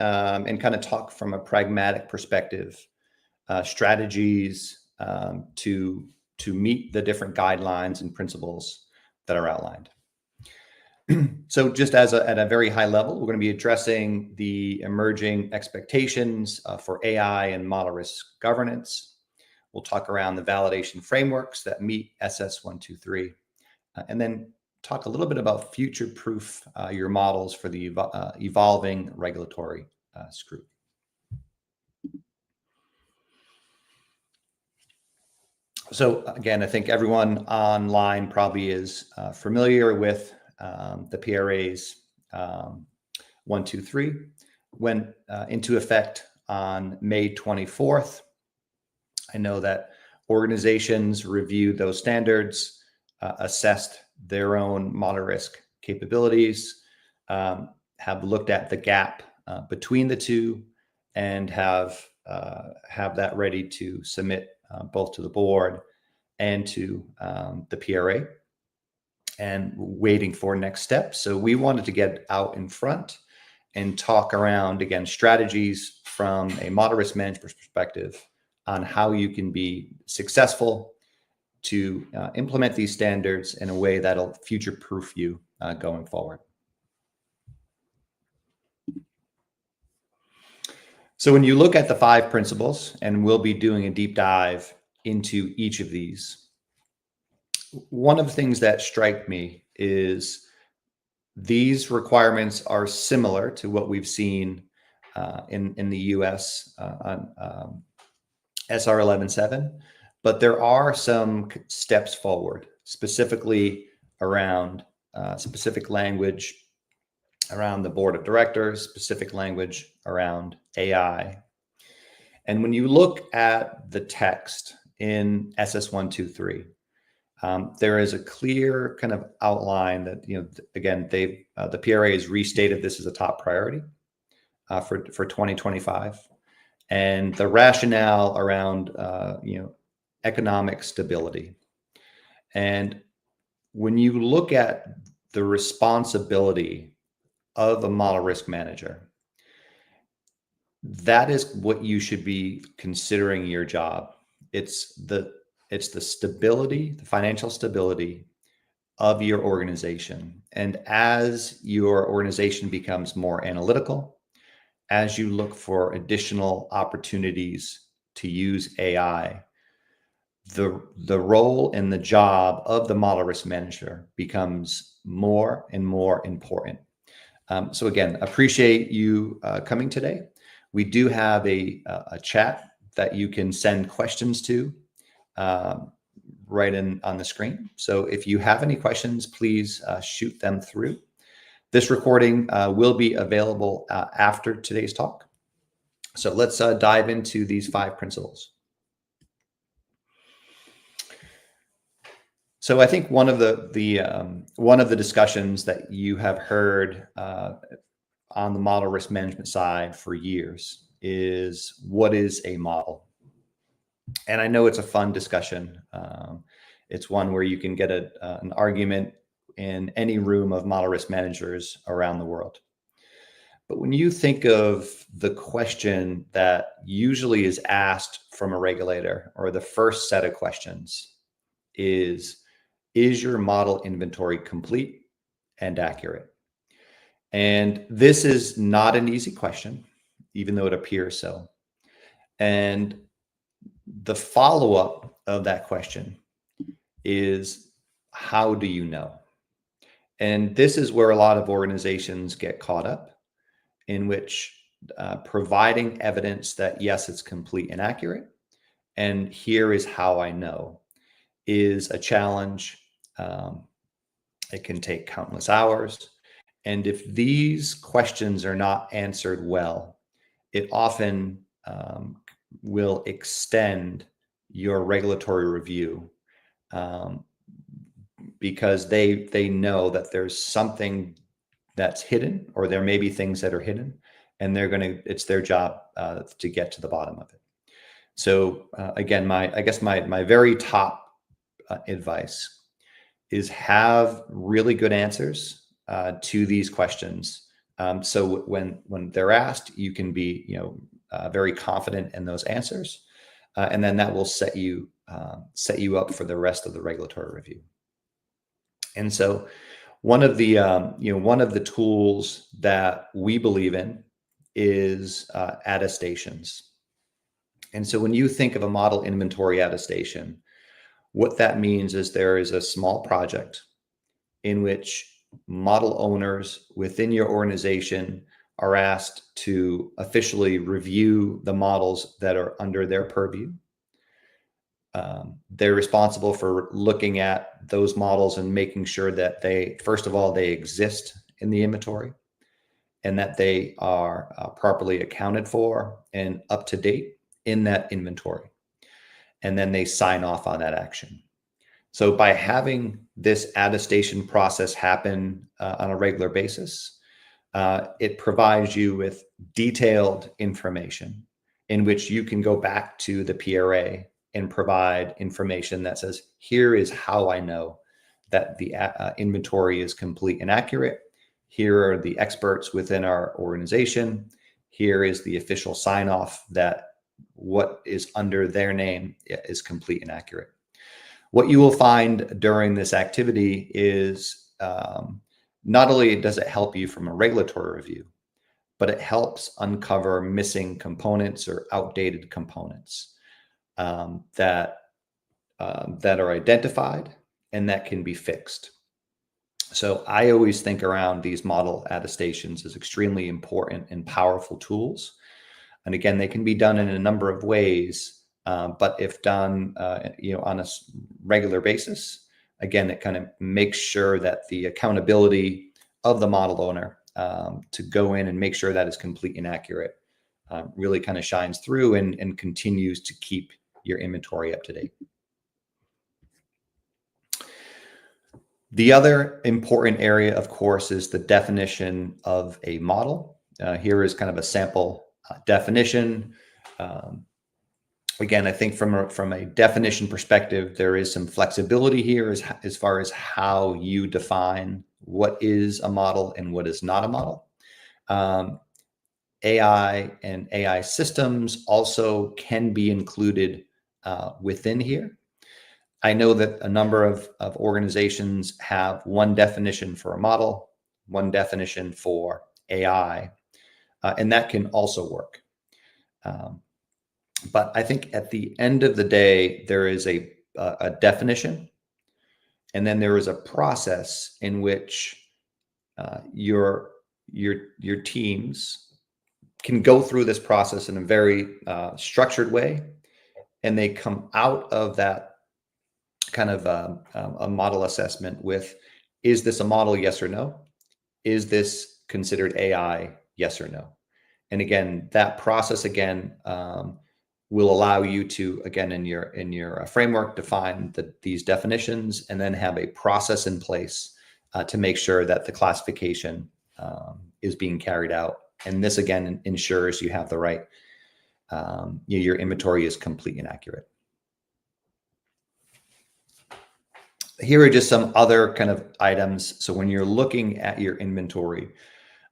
and kind of talk from a pragmatic perspective, strategies to meet the different guidelines and principles that are outlined. So just at a very high level, we're going to be addressing the emerging expectations for AI and model risk governance. We'll talk around the validation frameworks that meet SS1, 2, 3, and then talk a little bit about future-proof your models for the evolving regulatory scrutiny. So again, I think everyone online probably is familiar with the PRA's 1, 2, 3 went into effect on May 24th. I know that organizations reviewed those standards, assessed their own model risk capabilities, have looked at the gap between the two, and have that ready to submit both to the board and to the PRA, and waiting for next steps. So we wanted to get out in front and talk around, again, strategies from a model risk management perspective on how you can be successful to implement these standards in a way that'll future-proof you going forward. So when you look at the 5 principles, and we'll be doing a deep dive into each of these, one of the things that strike me is these requirements are similar to what we've seen in the US on SR 11.7, but there are some steps forward, specifically around specific language around the board of directors, specific language around AI. And when you look at the text in SS1, 2, 3, there is a clear kind of outline that, again, the PRA has restated this as a top priority for 2025, and the rationale around economic stability. And when you look at the responsibility of a model risk manager, that is what you should be considering your job. It's the stability, the financial stability of your organization. And as your organization becomes more analytical, as you look for additional opportunities to use AI, the role and the job of the model risk manager becomes more and more important. So again, appreciate you coming today. We do have a chat that you can send questions to right on the screen. So if you have any questions, please shoot them through. This recording will be available after today's talk. So let's dive into these 5 principles. So I think one of the discussions that you have heard on the model risk management side for years is, what is a model? And I know it's a fun discussion. It's one where you can get an argument in any room of model risk managers around the world. But when you think of the question that usually is asked from a regulator, or the first set of questions is your model inventory complete and accurate? And this is not an easy question, even though it appears so. And the follow-up of that question is, how do you know? And this is where a lot of organizations get caught up, in which providing evidence that, yes, it's complete and accurate, and here is how I know, is a challenge. It can take countless hours. And if these questions are not answered well, it often will extend your regulatory review, because they know that there's something that's hidden, or there may be things that are hidden, and it's their job to get to the bottom of it. So again, I guess my very top advice is have really good answers to these questions So when they're asked, you can be very confident in those answers, and then that will set you up for the rest of the regulatory review. And so one of the tools that we believe in is attestations. And so when you think of a model inventory attestation, what that means is there is a small project in which model owners within your organization are asked to officially review the models that are under their purview. They're responsible for looking at those models and making sure that first of all, they exist in the inventory and that they are properly accounted for and up to date in that inventory. And then they sign off on that action. So by having this attestation process happen on a regular basis, it provides you with detailed information in which you can go back to the PRA and provide information that says, here is how I know that the inventory is complete and accurate. Here are the experts within our organization. Here is the official sign off that what is under their name is complete and accurate. What you will find during this activity is not only does it help you from a regulatory review, but it helps uncover missing components or outdated components that are identified and that can be fixed. So I always think around these model attestations as extremely important and powerful tools. And again, they can be done in a number of ways, but if done on a regular basis, again, it kind of makes sure that the accountability of the model owner to go in and make sure that is complete and accurate really kind of shines through and continues to keep your inventory up to date. The other important area, of course, is the definition of a model. Here is kind of a sample definition. Again, I think from a definition perspective, there is some flexibility here as far as how you define what is a model and what is not a model. AI and AI systems also can be included within here. I know that a number of organizations have one definition for a model, one definition for AI, and that can also work. But I think at the end of the day, there is a definition, and then there is a process in which your teams can go through this process in a very structured way, and they come out of that kind of a model assessment with, is this a model? Yes or no? Is this considered AI? Yes or no? And again, that process again will allow you to, again, in your framework, define these definitions and then have a process in place to make sure that the classification is being carried out. And this again ensures you have the right, your inventory is complete and accurate. Here are just some other kind of items. So when you're looking at your inventory,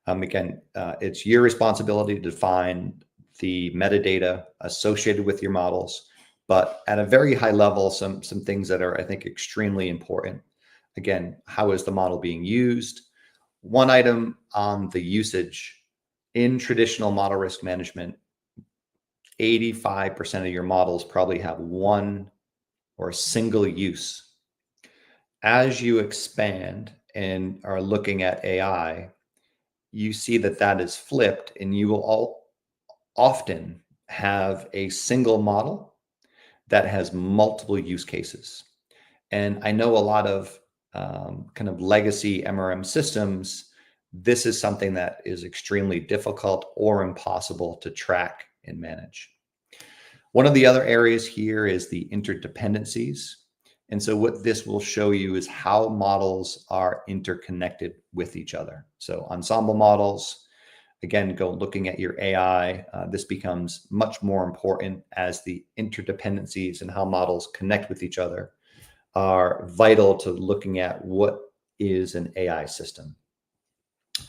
again, it's your responsibility to define the metadata associated with your models, but at a very high level, some things that are, I think, extremely important. Again, how is the model being used? One item on the usage in traditional model risk management, 85% of your models probably have one or a single use. As you expand and are looking at AI, you see that that is flipped, and you will often have a single model that has multiple use cases. And I know a lot of kind of legacy MRM systems, this is something that is extremely difficult or impossible to track and manage. One of the other areas here is the interdependencies. And so what this will show you is how models are interconnected with each other. So ensemble models, again, go looking at your AI. This becomes much more important as the interdependencies and how models connect with each other are vital to looking at what is an AI system.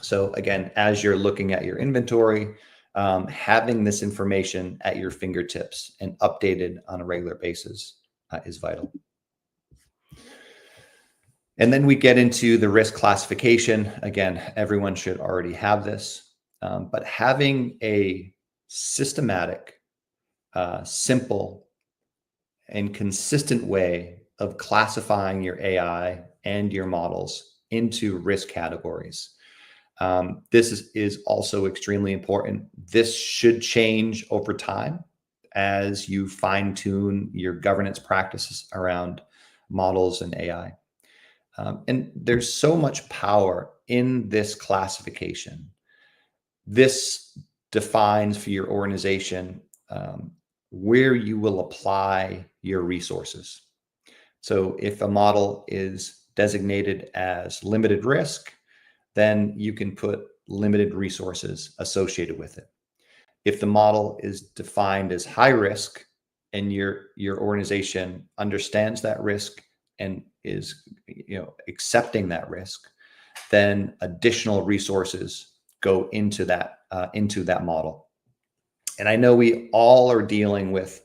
So again, as you're looking at your inventory, having this information at your fingertips and updated on a regular basis is vital. And then we get into the risk classification. Again, everyone should already have this, but having a systematic, simple, and consistent way of classifying your AI and your models into risk categories. This is also extremely important. This should change over time as you fine tune your governance practices around models and AI. And there's so much power in this classification. This defines for your organization where you will apply your resources. So if a model is designated as limited risk, then you can put limited resources associated with it. If the model is defined as high risk and your organization understands that risk and is accepting that risk, then additional resources go into that model. And I know we all are dealing with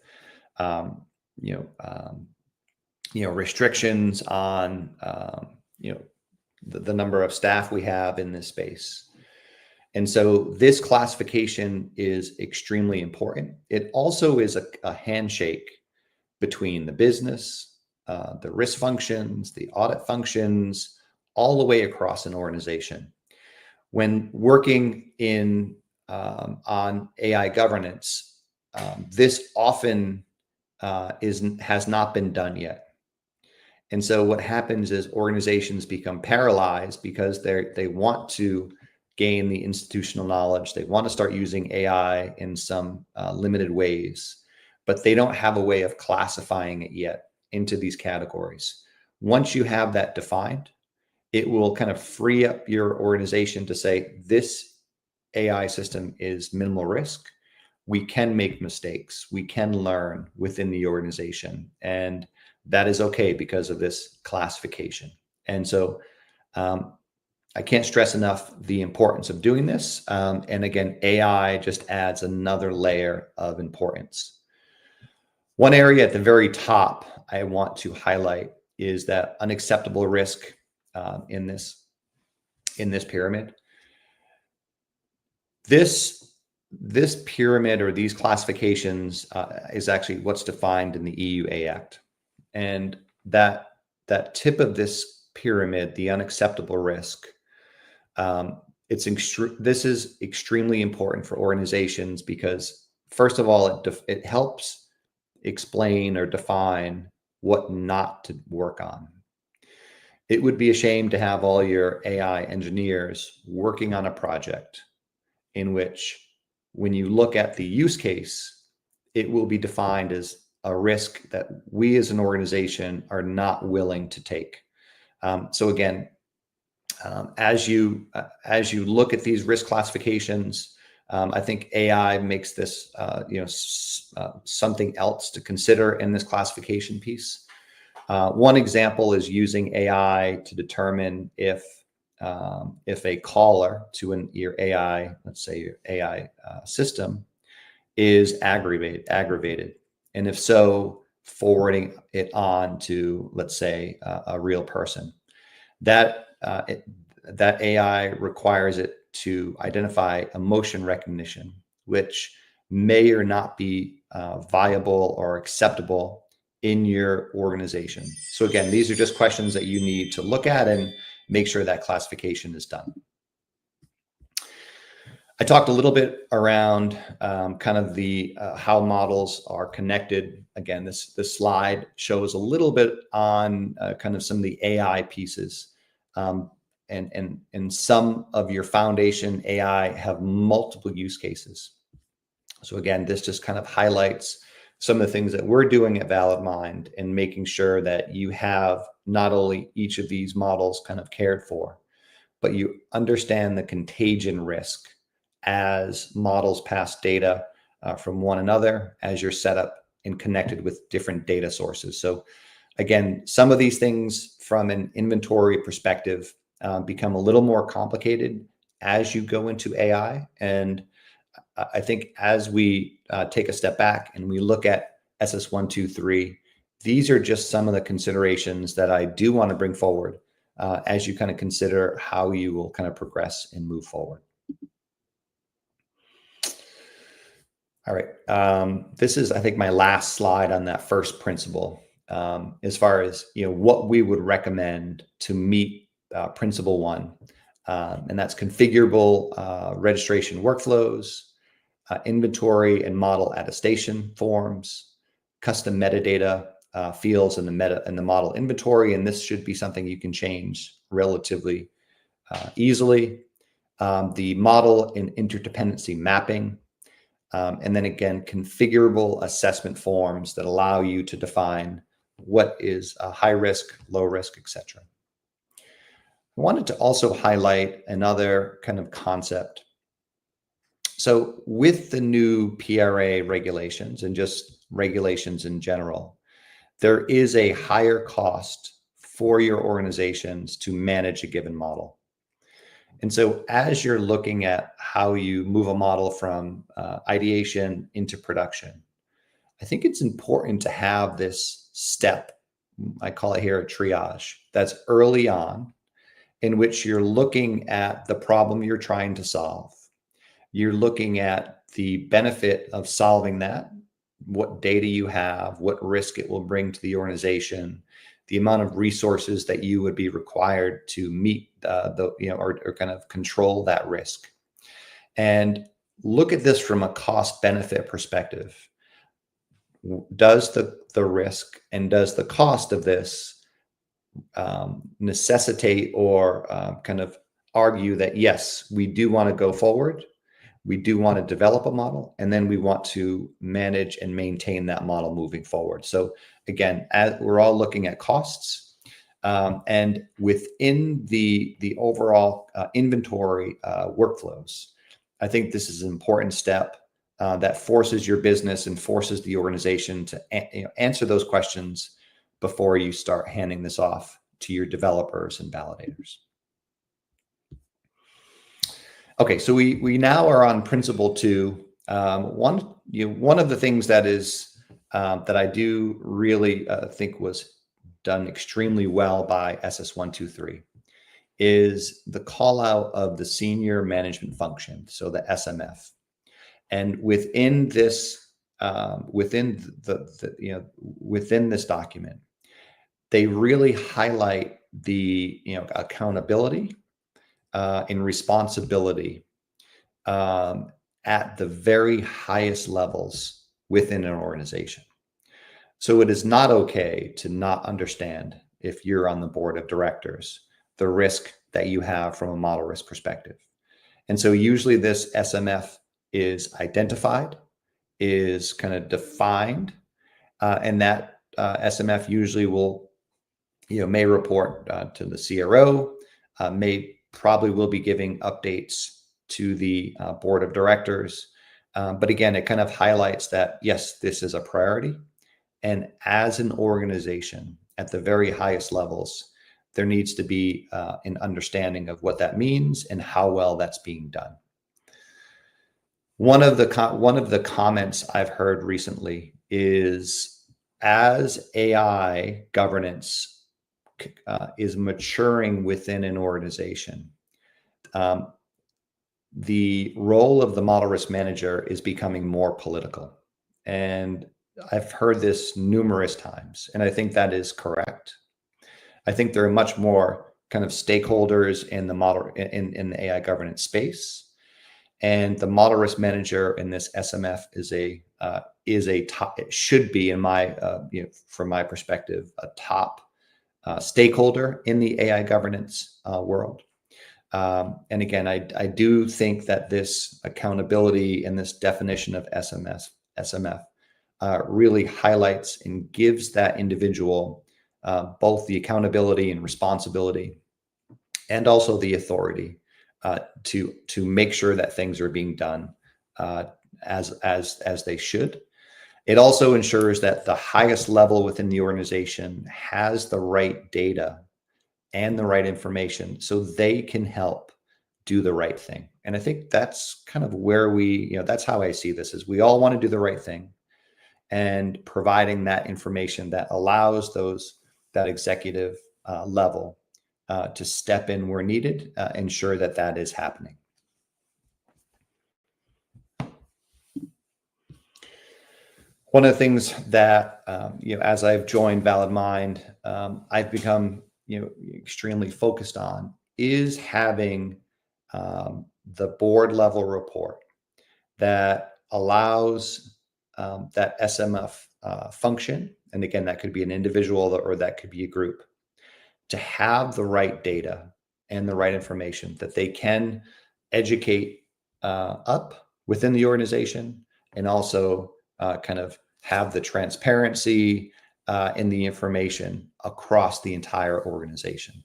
restrictions on the number of staff we have in this space. And so this classification is extremely important. It also is a handshake between the business, the risk functions, the audit functions, all the way across an organization. When working on AI governance, this often has not been done yet. And so what happens is organizations become paralyzed because they want to gain the institutional knowledge. They want to start using AI in some limited ways, but they don't have a way of classifying it yet into these categories. Once you have that defined, it will kind of free up your organization to say, this AI system is minimal risk. We can make mistakes. We can learn within the organization. And that is okay because of this classification. And so I can't stress enough the importance of doing this. And again, AI just adds another layer of importance. One area at the very top I want to highlight is that unacceptable risk in this pyramid. This pyramid or these classifications is actually what's defined in the EUA Act. And that tip of this pyramid, the unacceptable risk, this is extremely important for organizations because, first of all, it helps explain or define what not to work on. It would be a shame to have all your AI engineers working on a project in which, when you look at the use case, it will be defined as a risk that we as an organization are not willing to take. So again, as you look at these risk classifications, I think AI makes this something else to consider in this classification piece. One example is using AI to determine if a caller to your AI, let's say your AI system, is aggravated, and if so, forwarding it on to, let's say, a real person. That AI requires it to identify emotion recognition, which may or not be viable or acceptable in your organization. So again, these are just questions that you need to look at and make sure that classification is done. I talked a little bit around kind of the how models are connected. Again, this slide shows a little bit on kind of some of the AI pieces. And some of your foundation AI have multiple use cases. So again, this just kind of highlights some of the things that we're doing at ValidMind and making sure that you have not only each of these models kind of cared for, but you understand the contagion risk as models pass data from one another, as you're set up and connected with different data sources. So again, some of these things from an inventory perspective become a little more complicated as you go into AI. And I think as we take a step back and we look at SS1, 2, 3, these are just some of the considerations that I do want to bring forward as you kind of consider how you will kind of progress and move forward. All right. This is, I think, my last slide on that first principle, as far as what we would recommend to meet principle 1, and that's configurable registration workflows, inventory and model attestation forms, custom metadata fields in the model inventory, and this should be something you can change relatively easily. The model and interdependency mapping. And then again, configurable assessment forms that allow you to define what is a high risk, low risk, etc. I wanted to also highlight another kind of concept. So with the new PRA regulations and just regulations in general, there is a higher cost for your organizations to manage a given model. And so as you're looking at how you move a model from ideation into production, I think it's important to have this step, I call it here a triage, that's early on, in which you're looking at the problem you're trying to solve. You're looking at the benefit of solving that, what data you have, what risk it will bring to the organization, the amount of resources that you would be required to meet or kind of control that risk. And look at this from a cost benefit perspective. Does the risk and does the cost of this necessitate or kind of argue that, yes, we do want to go forward, we do want to develop a model, and then we want to manage and maintain that model moving forward. So again, as we're all looking at costs, and within the overall inventory workflows, I think this is an important step that forces your business and forces the organization to answer those questions before you start handing this off to your developers and validators. Okay, so we now are on principle 2. One of the things that is that I do really think was done extremely well by SS1, 2, 3 is the call out of the senior management function, so the SMF. And within this, within this document, they really highlight the accountability and responsibility at the very highest levels within an organization. So it is not okay to not understand, if you're on the board of directors, the risk that you have from a model risk perspective. And so usually this SMF is identified, is kind of defined, and that SMF usually will, may report to the CRO, probably will be giving updates to the board of directors. But again, it kind of highlights that, yes, this is a priority. And as an organization at the very highest levels, there needs to be an understanding of what that means and how well that's being done. One of the comments I've heard recently is, as AI governance is maturing within an organization, the role of the model risk manager is becoming more political. And I've heard this numerous times, and I think that is correct. I think there are much more kind of stakeholders in the model in the AI governance space, and the model risk manager in this SMF is a top. It should be, in my from my perspective, a top stakeholder in the AI governance world. And again, I do think that this accountability and this definition of SMF really highlights and gives that individual both the accountability and responsibility, and also the authority to make sure that things are being done as they should. It also ensures that the highest level within the organization has the right data and the right information so they can help do the right thing. And I think that's kind of where that's how I see this, is we all want to do the right thing, and providing that information that allows that executive level to step in where needed, ensure that that is happening. One of the things that, as I've joined Valid Mind, I've become, extremely focused on is having the board level report that allows that SMF function. And again, that could be an individual or that could be a group, to have the right data and the right information that they can educate up within the organization, and also kind of have the transparency in the information across the entire organization.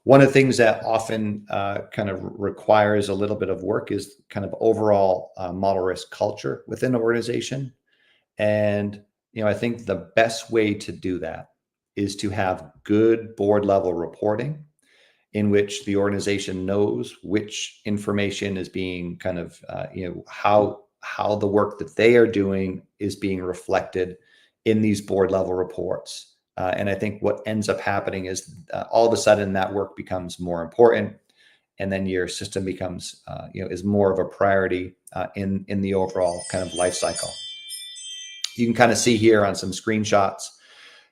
One of the things that often kind of requires a little bit of work is kind of overall model risk culture within an organization. And, I think the best way to do that is to have good board level reporting, in which the organization knows which information is being kind of, how the work that they are doing is being reflected in these board level reports. And I think what ends up happening is all of a sudden that work becomes more important, and then your system becomes, is more of a priority in the overall kind of life cycle. You can kind of see here on some screenshots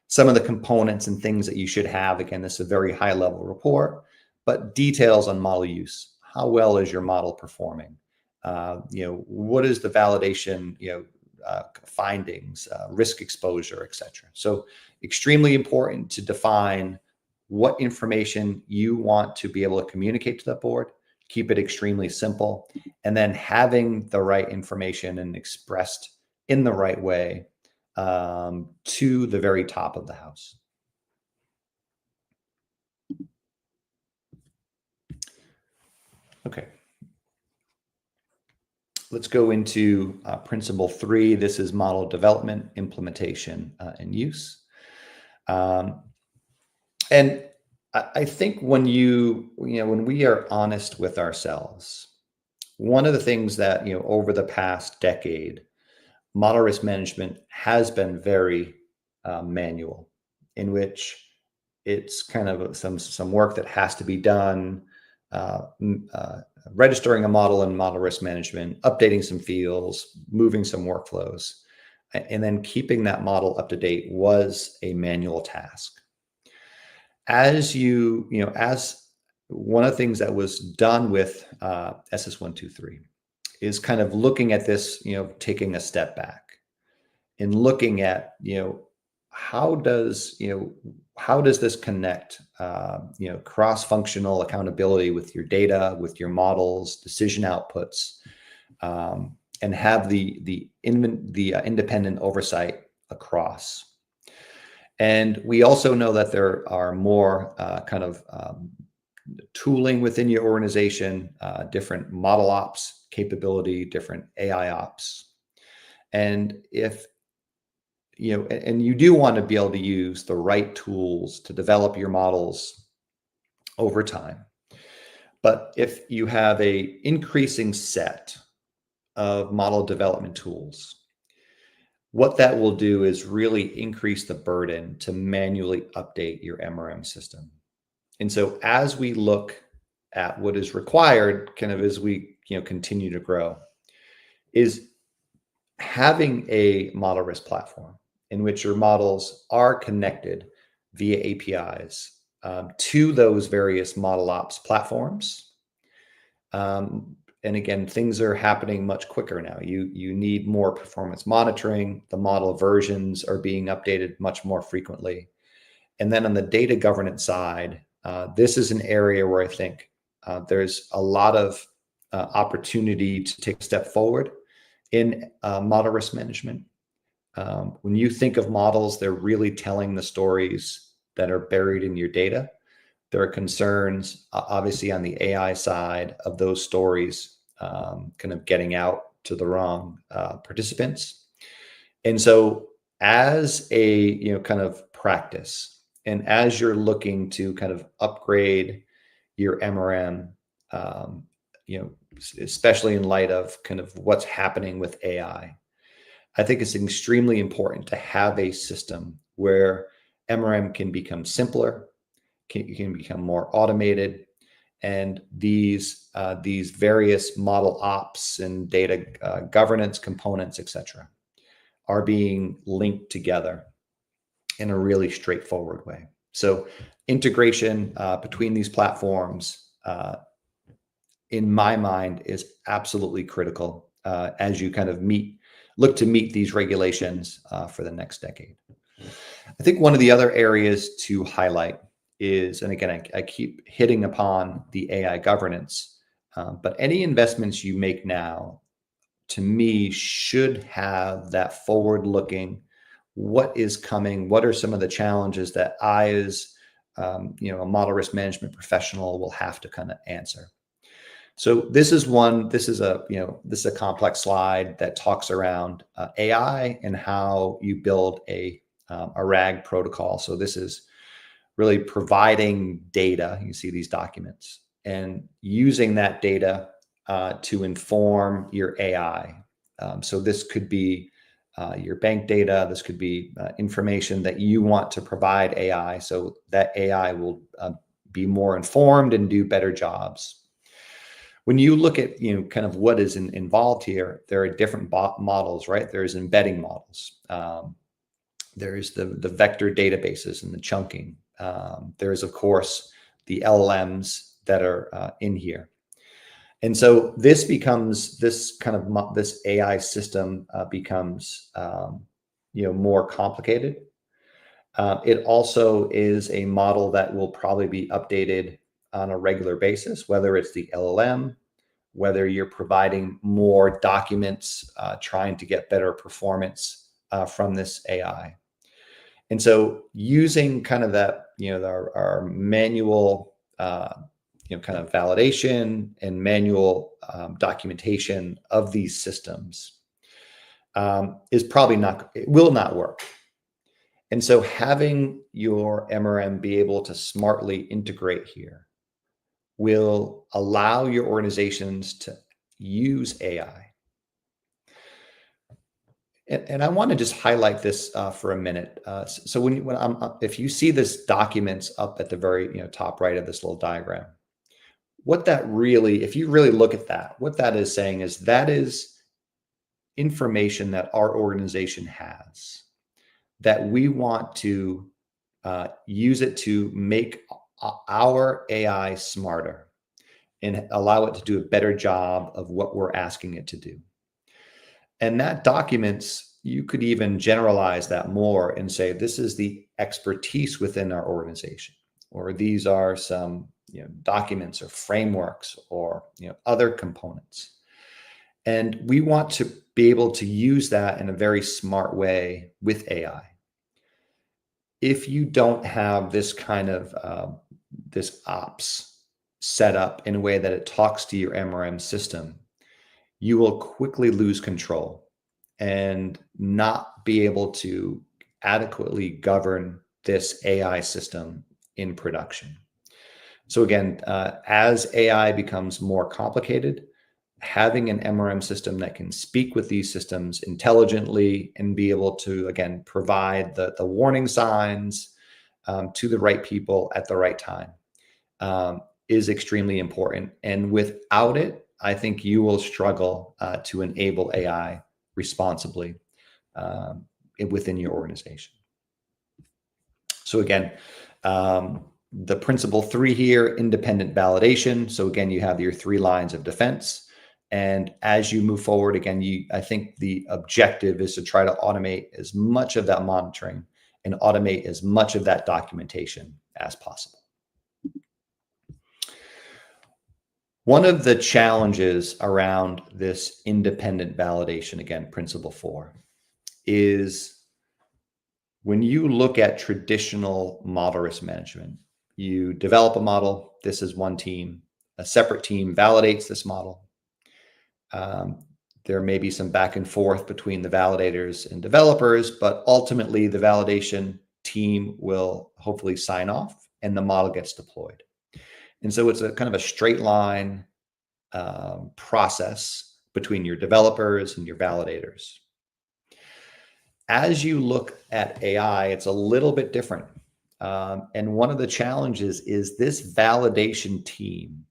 some of the components and things that you should have. Again, this is a very high level report, but details on model use. How well is your model performing? What is the validation, findings, risk exposure, et cetera. So extremely important to define what information you want to be able to communicate to the board, keep it extremely simple, and then having the right information and expressed in the right way to the very top of the house. Okay. Let's go into principle 3. This is model development, implementation, and use. And I think when we are honest with ourselves, one of the things that, over the past decade, model risk management has been very manual, in which it's kind of some work that has to be done, registering a model in model risk management, updating some fields, moving some workflows, and then keeping that model up to date was a manual task. As one of the things that was done with SS1, 2, 3 is kind of looking at this, taking a step back and looking at, how does this connect, cross-functional accountability with your data, with your models, decision outputs, and have the independent oversight across. And we also know that there are more tooling within your organization, different model ops capability, different AI ops. And and you do want to be able to use the right tools to develop your models over time. But if you have a increasing set of model development tools, what that will do is really increase the burden to manually update your MRM system. And so as we look at what is required, kind of as we continue to grow, is having a model risk platform in which your models are connected via APIs to those various model ops platforms. And again, things are happening much quicker now. You need more performance monitoring. The model versions are being updated much more frequently. And then on the data governance side, this is an area where I think there's a lot of opportunity to take a step forward in model risk management. When you think of models, they're really telling the stories that are buried in your data. There are concerns, obviously, on the AI side of those stories kind of getting out to the wrong participants. And so as a kind of practice, and as you're looking to kind of upgrade your MRM, you know, especially in light of kind of what's happening with AI. I think it's extremely important to have a system where MRM can become simpler, can become more automated, and these various model ops and data governance components, etc., are being linked together in a really straightforward way. So integration between these platforms, in my mind, is absolutely critical as you kind of look to meet these regulations for the next decade. I think one of the other areas to highlight is, and again, I keep hitting upon the AI governance, but any investments you make now, to me, should have that forward-looking, what is coming, what are some of the challenges that I, as you know, a model risk management professional, will have to kind of answer. So this is a complex slide that talks around AI and how you build a RAG protocol. So this is really providing data. You see these documents and using that data to inform your AI. So this could be your bank data. This could be information that you want to provide AI, so that AI will be more informed and do better jobs. When you look at, you know, kind of what is involved here, there are different models, right? There's embedding models. There's the vector databases and the chunking. There's, of course, the LLMs that are in here. And so this AI system becomes, you know, more complicated. It also is a model that will probably be updated on a regular basis, whether it's the LLM, whether you're providing more documents, trying to get better performance from this AI. And so using kind of that, you know, our manual, you know, kind of validation and manual documentation of these systems is probably it will not work. And so having your MRM be able to smartly integrate here will allow your organizations to use AI. And I want to just highlight this for a minute. So if you see this documents up at the very, you know, top right of this little diagram, what that really, if you really look at that, what that is saying is that is information that our organization has that we want to use it to make our AI smarter and allow it to do a better job of what we're asking it to do. And that documents, you could even generalize that more and say, this is the expertise within our organization, or these are some, you know, documents or frameworks or, you know, other components. And we want to be able to use that in a very smart way with AI. If you don't have this kind of this ops set up in a way that it talks to your MRM system, you will quickly lose control and not be able to adequately govern this AI system in production. So again, as AI becomes more complicated, having an MRM system that can speak with these systems intelligently and be able to, again, provide the warning signs to the right people at the right time is extremely important. And without it, I think you will struggle to enable AI responsibly within your organization. So again, the principle 3 here, independent validation. So again, you have your 3 lines of defense. And as you move forward, again, I think the objective is to try to automate as much of that monitoring and automate as much of that documentation as possible. One of the challenges around this independent validation, again, principle 4, is when you look at traditional model risk management, you develop a model. This is one team. A separate team validates this model. There may be some back and forth between the validators and developers, but ultimately the validation team will hopefully sign off and the model gets deployed. And so it's a kind of a straight line process between your developers and your validators. As you look at AI, it's a little bit different. And one of the challenges is this validation team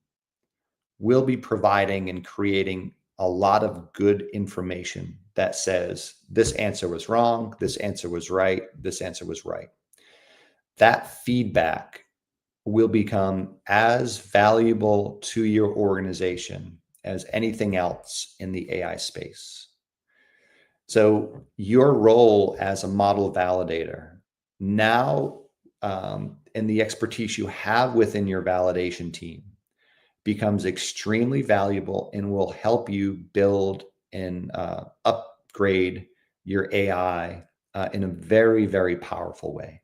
will be providing and creating a lot of good information that says this answer was wrong, this answer was right, this answer was right. That feedback will become as valuable to your organization as anything else in the AI space. So your role as a model validator now, and the expertise you have within your validation team becomes extremely valuable and will help you build and upgrade your AI in a very, very powerful way.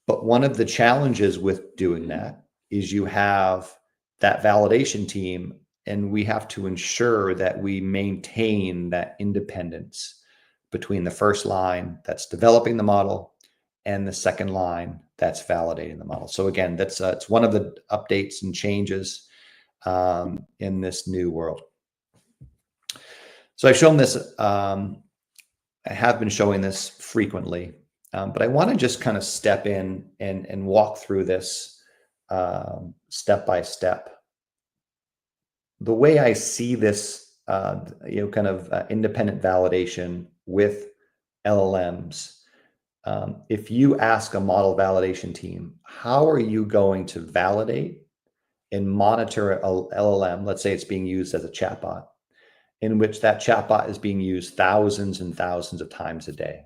But one of the challenges with doing that is you have that validation team, and we have to ensure that we maintain that independence between the first line that's developing the model and the second line that's validating the model. So again, that's it's one of the updates and changes in this new world. So I've shown this, I have been showing this frequently, but I want to just kind of step in and walk through this step by step. The way I see this, kind of independent validation with LLMs. If you ask a model validation team, how are you going to validate and monitor a LLM? Let's say it's being used as a chatbot, in which that chatbot is being used thousands and thousands of times a day.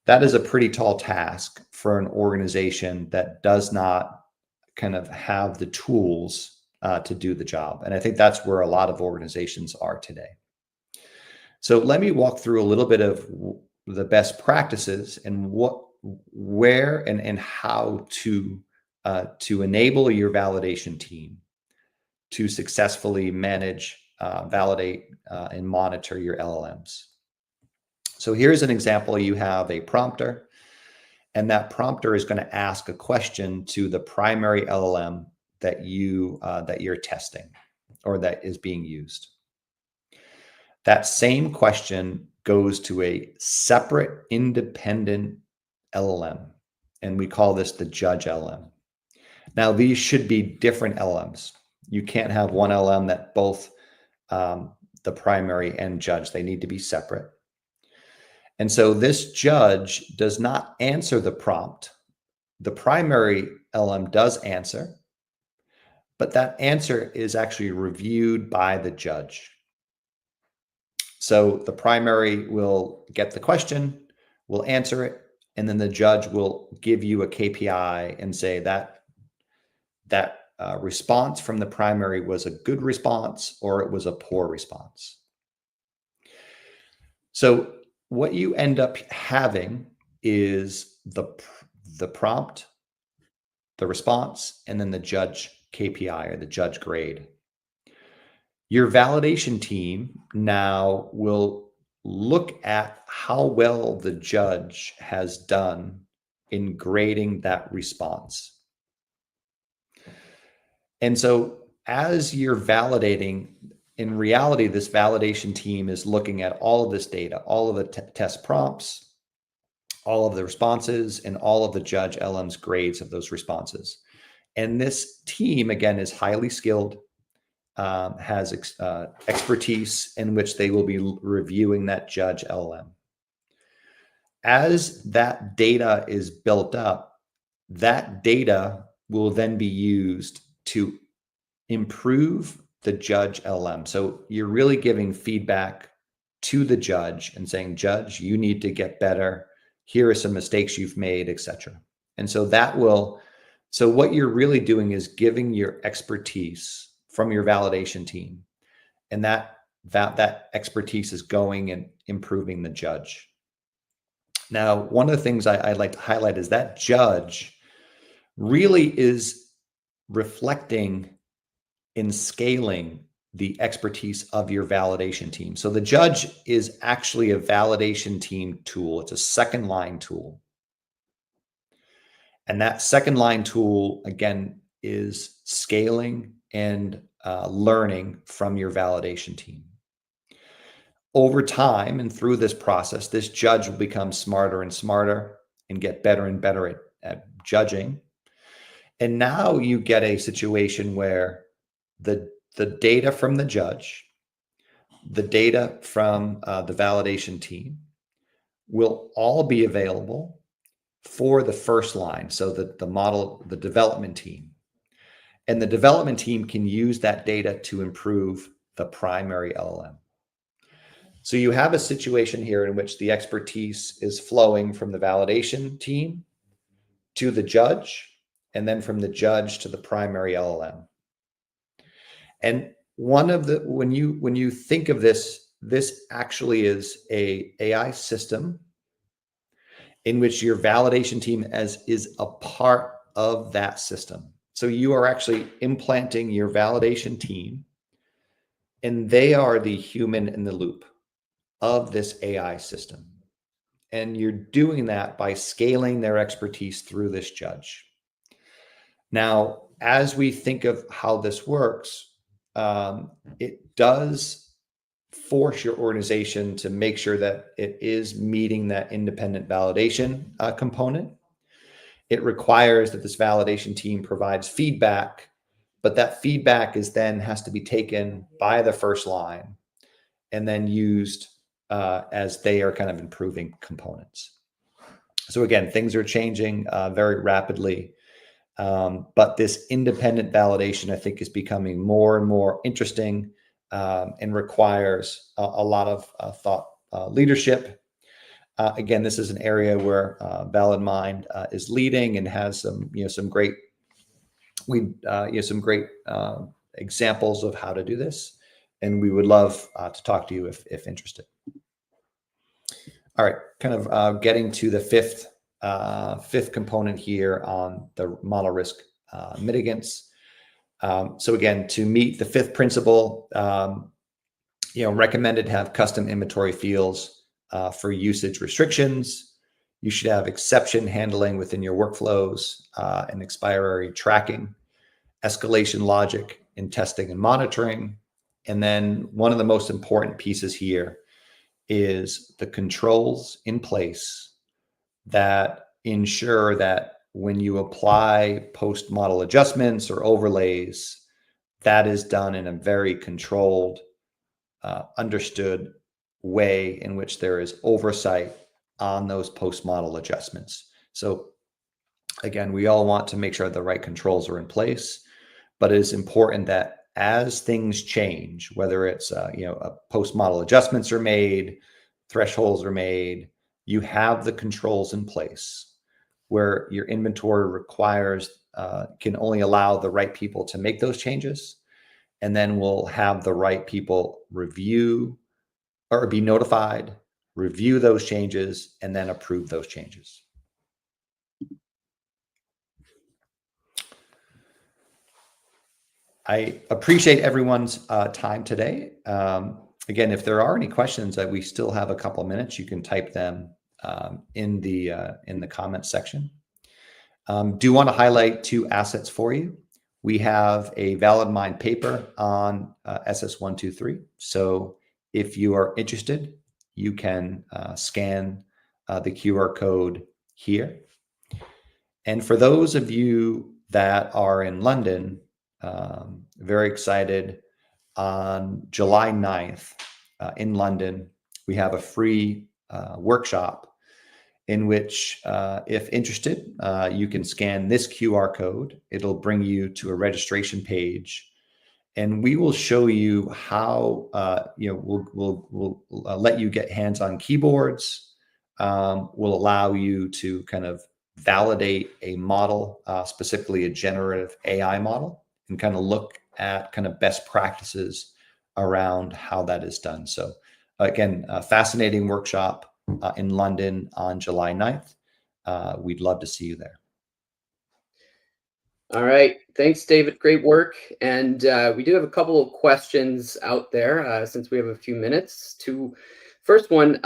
That is a pretty tall task for an organization that does not kind of have the tools to do the job. And I think that's where a lot of organizations are today. So let me walk through a little bit of the best practices and where and how to enable your validation team to successfully manage, validate, and monitor your LLMs. So here's an example. You have a prompter, and that prompter is going to ask a question to the primary LLM that you're testing or that is being used. That same question goes to a separate independent LLM, and we call this the judge LLM. Now, these should be different LLMs. You can't have one LLM that both the primary and judge. They need to be separate. And so this judge does not answer the prompt. The primary LLM does answer, but that answer is actually reviewed by the judge. So the primary will get the question, will answer it, and then the judge will give you a KPI and say that response from the primary was a good response or it was a poor response. So what you end up having is the prompt, the response, and then the judge KPI or the judge grade. Your validation team now will look at how well the judge has done in grading that response. And so as you're validating, in reality, this validation team is looking at all of this data, all of the test prompts, all of the responses, and all of the judge LM's grades of those responses. And this team, again, is highly skilled, has expertise in which they will be reviewing that judge LLM. As that data is built up, that data will then be used to improve the judge LLM. So you're really giving feedback to the judge and saying, judge, you need to get better. Here are some mistakes you've made, etc. And so so what you're really doing is giving your expertise from your validation team, and that expertise is going and improving the judge. Now, one of the things I'd like to highlight is that judge really is reflecting in scaling the expertise of your validation team. So the judge is actually a validation team tool. It's a second line tool. And that second line tool, again, is scaling and learning from your validation team. Over time and through this process, this judge will become smarter and smarter and get better and better at judging. And now you get a situation where the data from the judge, the data from the validation team will all be available for the first line. So that the development team, and the development team can use that data to improve the primary LLM. So you have a situation here in which the expertise is flowing from the validation team to the judge, and then from the judge to the primary LLM. And one of the, when you think of this, this actually is a AI system in which your validation team is a part of that system. So you are actually implanting your validation team, and they are the human in the loop of this AI system. And you're doing that by scaling their expertise through this judge. Now, as we think of how this works, it does force your organization to make sure that it is meeting that independent validation component. It requires that this validation team provides feedback, but that feedback has to be taken by the first line and then used as they are kind of improving components. So again, things are changing very rapidly, but this independent validation, I think, is becoming more and more interesting and requires a lot of thought leadership. Again, this is an area where ValidMind is leading and has some great examples of how to do this, and we would love to talk to you if interested. All right, kind of getting to the fifth component here on the model risk mitigants. So again, to meet the fifth principle, recommended to have custom inventory fields for usage restrictions. You should have exception handling within your workflows and expiry tracking, escalation logic in testing and monitoring. And then one of the most important pieces here is the controls in place that ensure that when you apply post-model adjustments or overlays, that is done in a very controlled, understood way in which there is oversight on those post-model adjustments. So again, we all want to make sure the right controls are in place, but it is important that as things change, whether it's a post-model adjustments are made, thresholds are made, you have the controls in place where your inventory requires can only allow the right people to make those changes, and then we'll have the right people review or be notified, review those changes, and then approve those changes. I appreciate everyone's time today. Again, if there are any questions that we still have a couple of minutes, you can type them in the comments section. Do want to highlight two assets for you. We have a ValidMind paper on SS123. So if you are interested, you can scan the QR code here. And for those of you that are in London, very excited, on July 9th in London, we have a free workshop in which, if interested, you can scan this QR code. It'll bring you to a registration page, and we will show you how we'll let you get hands-on keyboards. We'll allow you to kind of validate a model, specifically a generative AI model, and kind of look at kind of best practices around how that is done. So again, a fascinating workshop in London on July 9th. We'd love to see you there. All right. Thanks, David. Great work. And we do have a couple of questions out there since we have a few minutes. First one,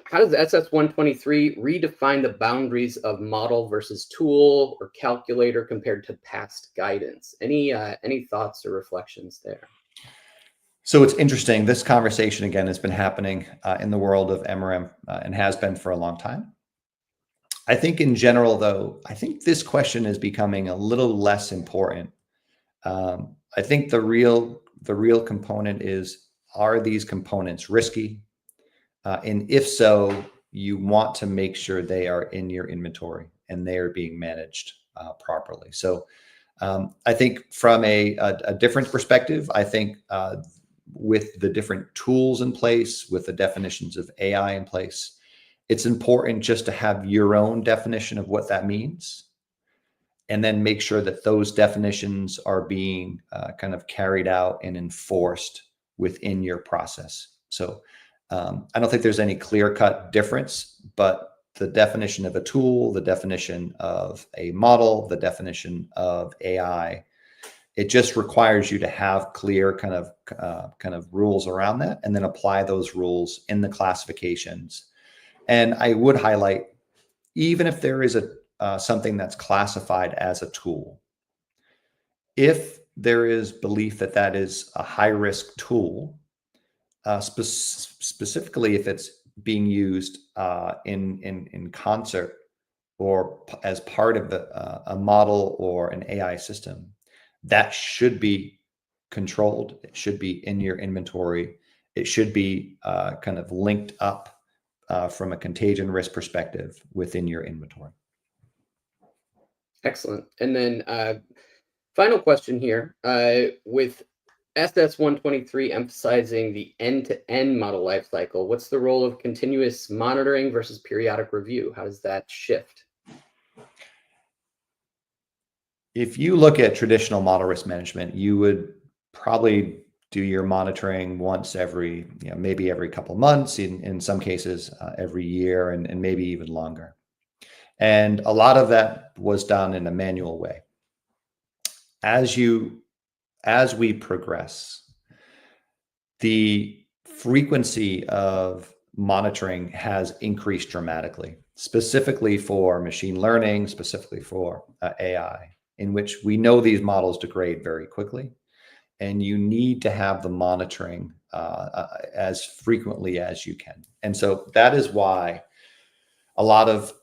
how does SS123 redefine the boundaries of model versus tool or calculator compared to past guidance? Any thoughts or reflections there? So it's interesting. This conversation, again, has been happening in the world of MRM and has been for a long time. I think in general, though, I think this question is becoming a little less important. I think the real component is, are these components risky? And if so, you want to make sure they are in your inventory and they are being managed properly. So I think from a different perspective, I think with the different tools in place, with the definitions of AI in place, it's important just to have your own definition of what that means, and then make sure that those definitions are being kind of carried out and enforced within your process. So I don't think there's any clear-cut difference, but the definition of a tool, the definition of a model, the definition of AI, it just requires you to have clear kind of rules around that, and then apply those rules in the classifications. And I would highlight, even if there is something that's classified as a tool, if there is belief that that is a high-risk tool, specifically if it's being used in concert or as part of a model or an AI system, that should be controlled. It should be in your inventory. It should be kind of linked up from a contagion risk perspective within your inventory. Excellent. And then final question here, with SS123 emphasizing the end-to-end model lifecycle, what's the role of continuous monitoring versus periodic review? How does that shift? If you look at traditional model risk management, you would probably do your monitoring once every, maybe every couple months, in some cases every year, and maybe even longer. And a lot of that was done in a manual way. As we progress, the frequency of monitoring has increased dramatically, specifically for machine learning, specifically for AI, in which we know these models degrade very quickly, and you need to have the monitoring as frequently as you can. And so that is why a lot of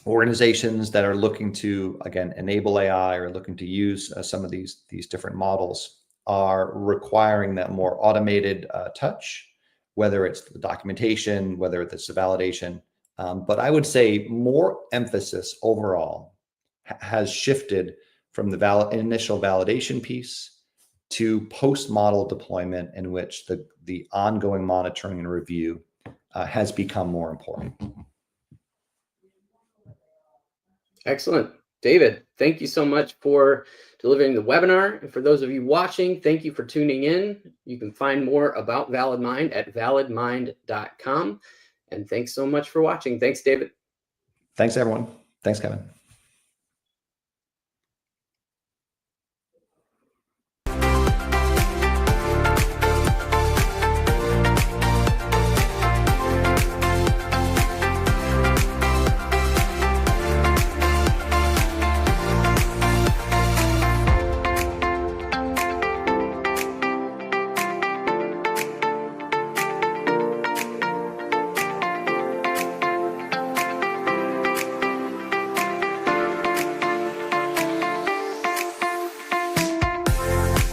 organizations that are looking to, again, enable AI or looking to use some of these different models are requiring that more automated touch, whether it's the documentation, whether it's the validation. But I would say more emphasis overall has shifted from the initial validation piece to post-model deployment, in which the ongoing monitoring and review has become more important. Excellent. David, thank you so much for delivering the webinar. And for those of you watching, thank you for tuning in. You can find more about ValidMind at validmind.com. And thanks so much for watching. Thanks, David. Thanks, everyone. Thanks, Kevin.